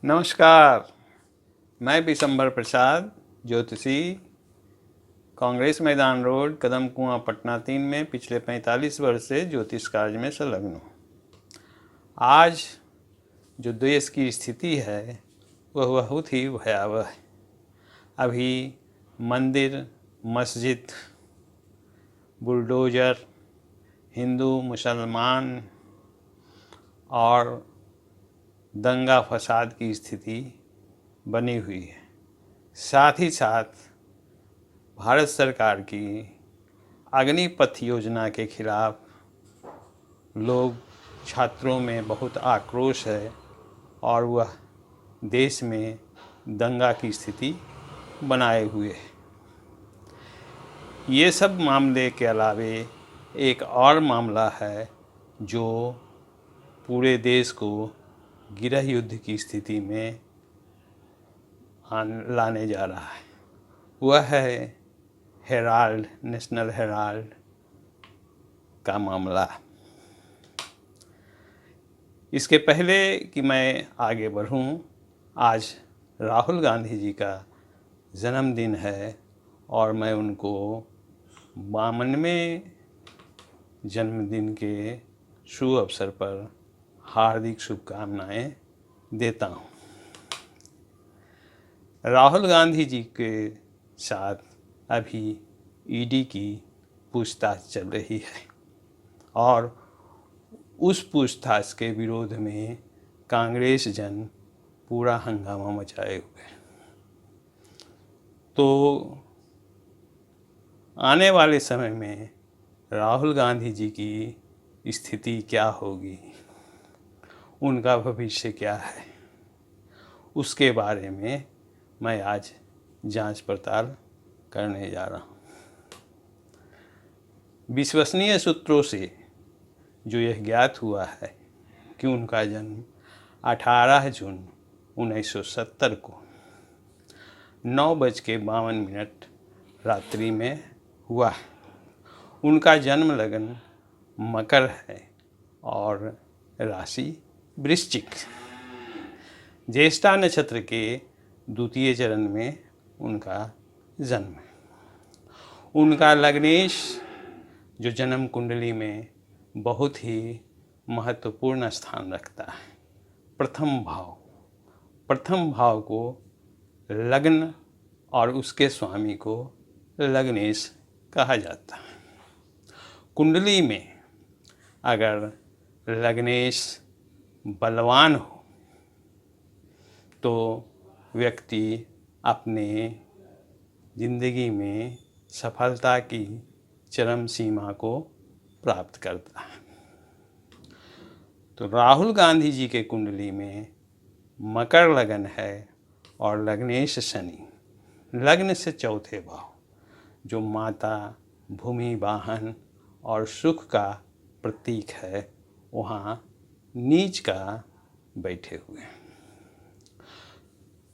नमस्कार। मैं बिशंबर प्रसाद, ज्योतिषी, कांग्रेस मैदान रोड, कदम कुआं, पटना 3 में पिछले 45 वर्ष से ज्योतिष कार्य में संलग्न हूँ। आज जो देश की स्थिति है वह बहुत ही भयावह है। अभी मंदिर, मस्जिद, बुलडोज़र, हिंदू, मुसलमान और दंगा फसाद की स्थिति बनी हुई है। साथ ही साथ भारत सरकार की अग्निपथ योजना के खिलाफ लोग, छात्रों में बहुत आक्रोश है और वह देश में दंगा की स्थिति बनाए हुए है। ये सब मामले के अलावे एक और मामला है जो पूरे देश को गृह युद्ध की स्थिति में लाने जा रहा है। वह है हेराल्ड, नेशनल हेराल्ड का मामला। इसके पहले कि मैं आगे बढ़ूं, आज राहुल गांधी जी का जन्मदिन है और मैं उनको 52वें जन्मदिन के शुभ अवसर पर हार्दिक शुभकामनाएं देता हूं। राहुल गांधी जी के साथ अभी ईडी की पूछताछ चल रही है और उस पूछताछ के विरोध में कांग्रेस जन पूरा हंगामा मचाए हुए हैं। तो आने वाले समय में राहुल गांधी जी की स्थिति क्या होगी, उनका भविष्य क्या है, उसके बारे में मैं आज जांच पड़ताल करने जा रहा हूँ। विश्वसनीय सूत्रों से जो यह ज्ञात हुआ है कि उनका जन्म 18 जून 1970 को 9:52 रात्रि में हुआ। उनका जन्म लग्न मकर है और राशि वृश्चिक। ज्येष्ठा नक्षत्र के द्वितीय चरण में उनका जन्म है। उनका लग्नेश जो जन्म कुंडली में बहुत ही महत्वपूर्ण स्थान रखता है, प्रथम भाव को लग्न और उसके स्वामी को लग्नेश कहा जाता है। कुंडली में अगर लग्नेश बलवान हो तो व्यक्ति अपने जिंदगी में सफलता की चरम सीमा को प्राप्त करता है। तो राहुल गांधी जी के कुंडली में मकर लगन है और लग्नेश शनि, लग्न से चौथे भाव जो माता, भूमि, वाहन और सुख का प्रतीक है, वहाँ नीच का बैठे हुए हैं।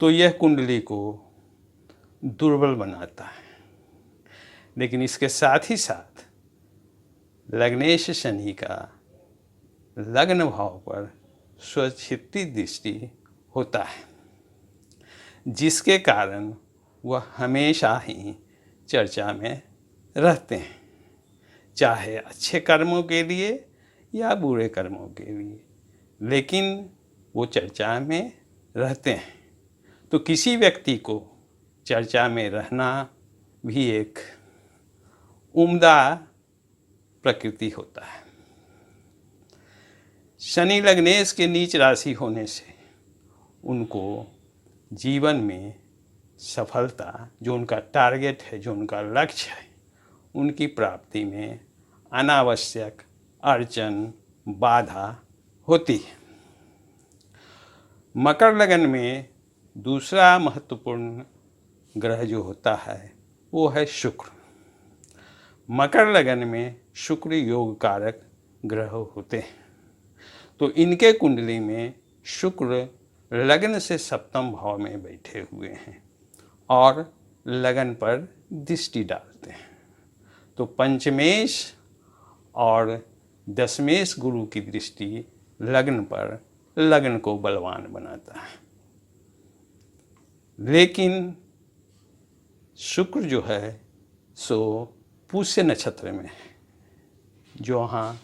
तो यह कुंडली को दुर्बल बनाता है। लेकिन इसके साथ ही साथ लग्नेश शनि का लग्न भाव पर स्वक्षिप्ति दृष्टि होता है, जिसके कारण वह हमेशा ही चर्चा में रहते हैं, चाहे अच्छे कर्मों के लिए या बुरे कर्मों के लिए, लेकिन वो चर्चा में रहते हैं। तो किसी व्यक्ति को चर्चा में रहना भी एक उम्दा प्रकृति होता है। शनि लग्नेश के नीच राशि होने से उनको जीवन में सफलता, जो उनका टारगेट है, जो उनका लक्ष्य है, उनकी प्राप्ति में अनावश्यक अड़चन, बाधा होती है। मकर लगन में दूसरा महत्वपूर्ण ग्रह जो होता है वो है शुक्र। मकर लगन में शुक्र योग कारक ग्रह होते हैं। तो इनके कुंडली में शुक्र लगन से सप्तम भाव में बैठे हुए हैं और लगन पर दृष्टि डालते हैं। तो पंचमेश और दशमेश गुरु की दृष्टि लग्न पर लगन को बलवान बनाता है। लेकिन शुक्र जो है सो पुष्य नक्षत्र में है, जो वहाँ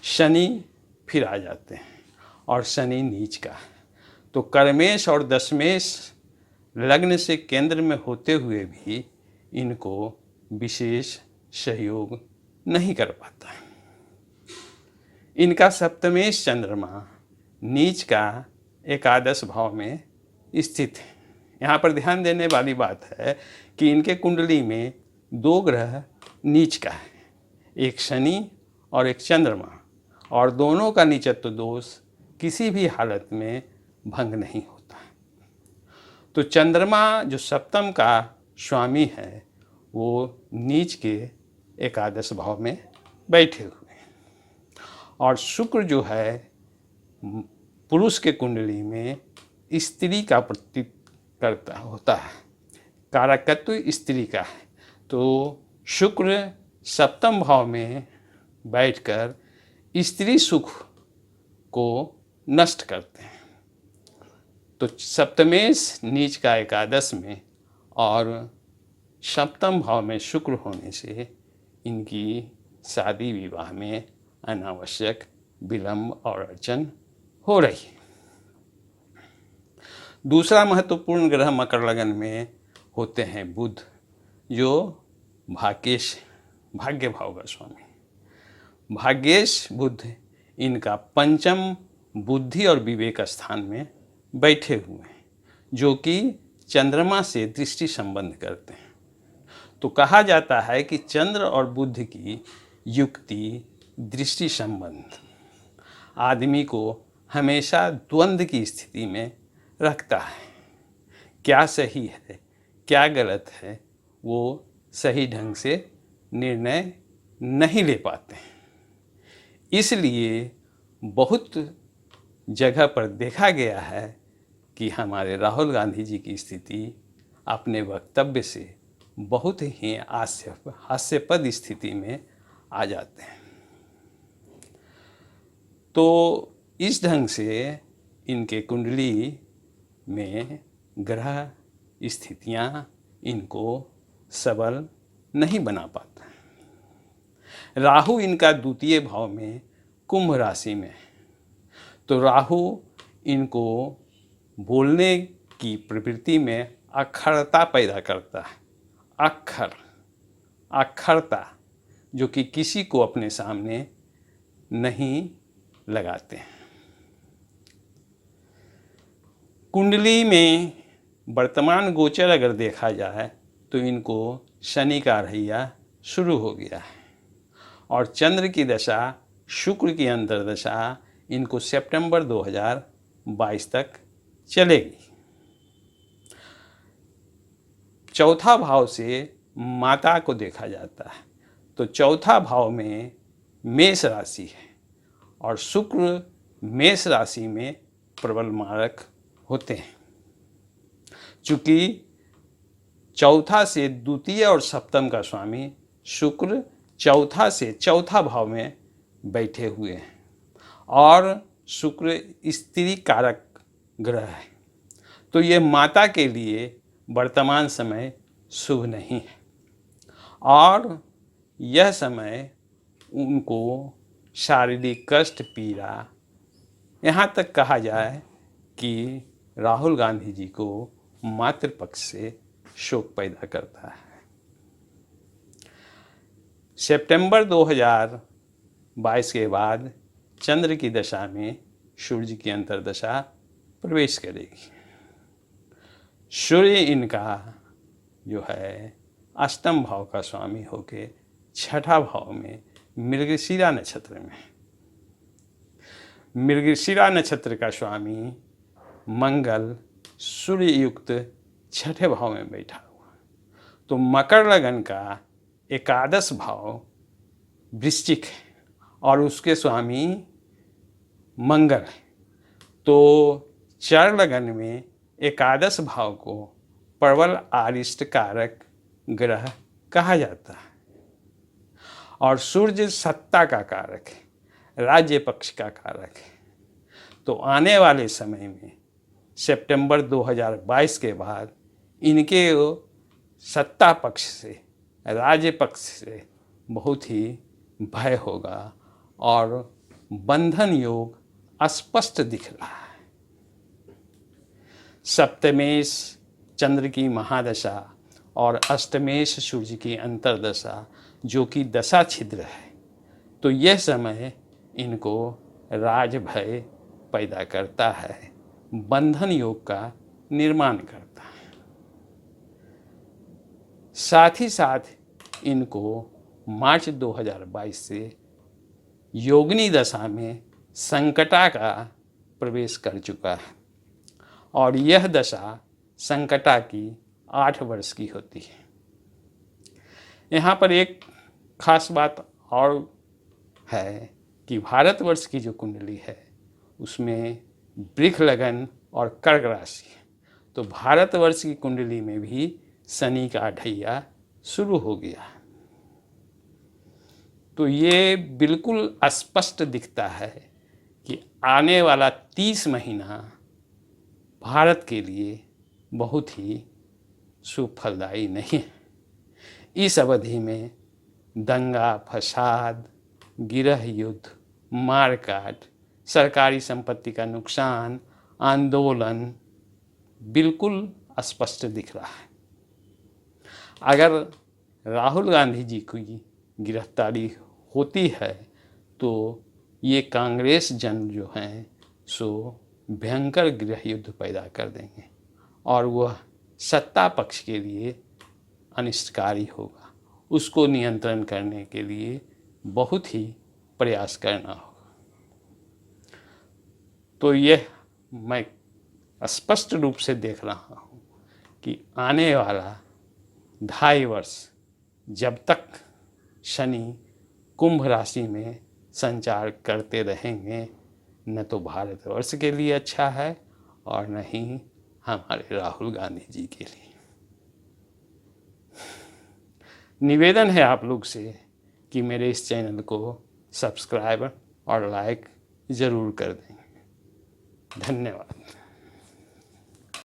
शनि फिर आ जाते हैं और शनि नीच का है। तो कर्मेश और दशमेश लग्न से केंद्र में होते हुए भी इनको विशेष सहयोग नहीं कर पाता है। इनका सप्तमेश चंद्रमा नीच का एकादश भाव में स्थित है। यहाँ पर ध्यान देने वाली बात है कि इनके कुंडली में दो ग्रह नीच का है, एक शनि और एक चंद्रमा, और दोनों का नीचत्व दोष किसी भी हालत में भंग नहीं होता। तो चंद्रमा जो सप्तम का स्वामी है वो नीच के एकादश भाव में बैठे हुए हैं, और शुक्र जो है पुरुष के कुंडली में स्त्री का प्रतीक करता होता है, कारकत्व स्त्री का है। तो शुक्र सप्तम भाव में बैठकर स्त्री सुख को नष्ट करते हैं। तो सप्तमेश नीच का एकादश में और सप्तम भाव में शुक्र होने से इनकी शादी विवाह में अनावश्यक विलंब और अड़चन हो रही है। दूसरा महत्वपूर्ण ग्रह मकर लगन में होते हैं बुध, जो भाग्य भाव का स्वामी। भाग्येश बुध इनका पंचम बुद्धि और विवेक स्थान में बैठे हुए हैं, जो कि चंद्रमा से दृष्टि संबंध करते हैं। तो कहा जाता है कि चंद्र और बुध की युक्ति दृष्टि संबंध आदमी को हमेशा द्वंद्व की स्थिति में रखता है। क्या सही है क्या गलत है वो सही ढंग से निर्णय नहीं ले पाते हैं। इसलिए बहुत जगह पर देखा गया है कि हमारे राहुल गांधी जी की स्थिति अपने वक्तव्य से बहुत ही हास्यास्पद स्थिति में आ जाते हैं। तो इस ढंग से इनके कुंडली में ग्रह स्थितियां इनको सबल नहीं बना पाता। राहु इनका द्वितीय भाव में कुंभ राशि में है। तो राहु इनको बोलने की प्रवृत्ति में अक्षरता पैदा करता है। अक्षरता जो कि किसी को अपने सामने नहीं लगाते हैं। कुंडली में वर्तमान गोचर अगर देखा जाए तो इनको शनि का रहिया शुरू हो गया है, और चंद्र की दशा शुक्र की अंतर्दशा इनको सितंबर 2022 तक चलेगी। चौथा भाव से माता को देखा जाता है, तो चौथा भाव में मेष राशि है, और शुक्र मेष राशि में प्रबल मारक होते हैं। चूँकि चौथा से द्वितीय और सप्तम का स्वामी शुक्र चौथा से चौथा भाव में बैठे हुए हैं, और शुक्र स्त्री कारक ग्रह है। तो ये माता के लिए वर्तमान समय शुभ नहीं है, और यह समय उनको शारीरिक कष्ट पीड़ा, यहाँ तक कहा जाए कि राहुल गांधी जी को मातृपक्ष से शोक पैदा करता है। सितंबर 2022 के बाद चंद्र की दशा में सूर्य की अंतर्दशा प्रवेश करेगी। सूर्य इनका जो है अष्टम भाव का स्वामी होके छठा भाव में मृगशिरा नक्षत्र में। मृगशिरा नक्षत्र का स्वामी मंगल सूर्य युक्त छठे भाव में बैठा हुआ। तो मकर लगन का एकादश भाव वृश्चिक है, और उसके स्वामी मंगल है। तो चर लगन में एकादश भाव को प्रबल आरिष्ट कारक ग्रह कहा जाता है, और सूर्य सत्ता का कारक है, राज्य पक्ष का कारक है। तो आने वाले समय में सितंबर 2022 के बाद इनके सत्ता पक्ष से, राज्य पक्ष से बहुत ही भय होगा और बंधन योग स्पष्ट दिख रहा है। सप्तमेश चंद्र की महादशा और अष्टमेश सूर्य की अंतर्दशा जो कि दशा छिद्र है, तो यह समय इनको राज भय पैदा करता है, बंधन योग का निर्माण करता है। साथ ही साथ इनको मार्च 2022 से योगिनी दशा में संकटा का प्रवेश कर चुका है और यह दशा संकटा की 8 वर्ष की होती है। यहाँ पर एक खास बात और है कि भारतवर्ष की जो कुंडली है उसमें वृष लगन और कर्क राशि है, तो भारतवर्ष की कुंडली में भी शनि का ढैया शुरू हो गया है। तो ये बिल्कुल स्पष्ट दिखता है कि आने वाला 30 महीना भारत के लिए बहुत ही सुफलदायी नहीं है। इस अवधि में दंगा फसाद, गिरह युद्ध, मारकाट, सरकारी संपत्ति का नुकसान, आंदोलन बिल्कुल स्पष्ट दिख रहा है। अगर राहुल गांधी जी की गिरफ्तारी होती है तो ये कांग्रेस जन जो हैं सो भयंकर गृह युद्ध पैदा कर देंगे और वह सत्ता पक्ष के लिए अनिष्टकारी होगा। उसको नियंत्रण करने के लिए बहुत ही प्रयास करना होगा। तो यह मैं स्पष्ट रूप से देख रहा हूँ कि आने वाला 2.5 वर्ष जब तक शनि कुंभ राशि में संचार करते रहेंगे, न तो भारतवर्ष के लिए अच्छा है और न ही हमारे राहुल गांधी जी के लिए। निवेदन है आप लोग से कि मेरे इस चैनल को सब्सक्राइब और लाइक ज़रूर कर दें। धन्यवाद।